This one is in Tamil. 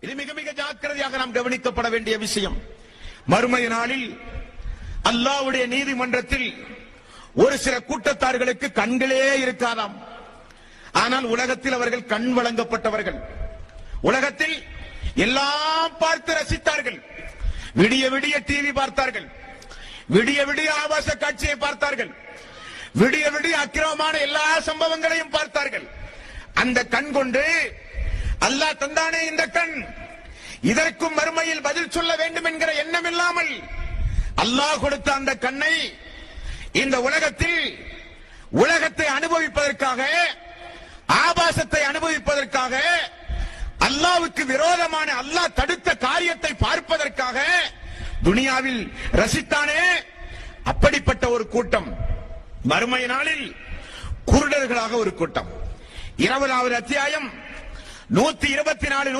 இது மிக மிக ஜாக்கிரதையாக நாம் கவனிக்கப்பட வேண்டிய விஷயம். மறுமை நாளில் அல்லாஹ்வுடைய நீதிமன்றத்தில் ஒரு சில கூட்டத்தார்களுக்கு கண்களே இருக்காதாம். ஆனால் உலகத்தில் அவர்கள் கண் வழங்கப்பட்டவர்கள். உலகத்தில் எல்லாம் பார்த்து ரசித்தார்கள். விடிய விடிய டிவி பார்த்தார்கள், விடிய விடிய ஆபாச காட்சியை பார்த்தார்கள், விடிய விடிய அக்கிரமமான எல்லா சம்பவங்களையும் பார்த்தார்கள். அந்த கண் கொண்டு அல்லாஹ் தந்தானே இந்த கண், இதற்கும் மறுமையில் பதில் சொல்ல வேண்டும் என்கிற எண்ணம் இல்லாமல் அல்லாஹ் கொடுத்த அந்த கண்ணை இந்த உலகத்தில் உலகத்தை அனுபவிப்பதற்காக, ஆபாசத்தை அனுபவிப்பதற்காக, அல்லாஹ்வுக்கு விரோதமான அல்லாஹ் தடுத்த காரியத்தை பார்ப்பதற்காக துனியாவில் ரசித்தானே, அப்படிப்பட்ட ஒரு கூட்டம் மறுமை நாளில் குருடர்களாக ஒரு கூட்டம். 20வது அத்தியாயம் 124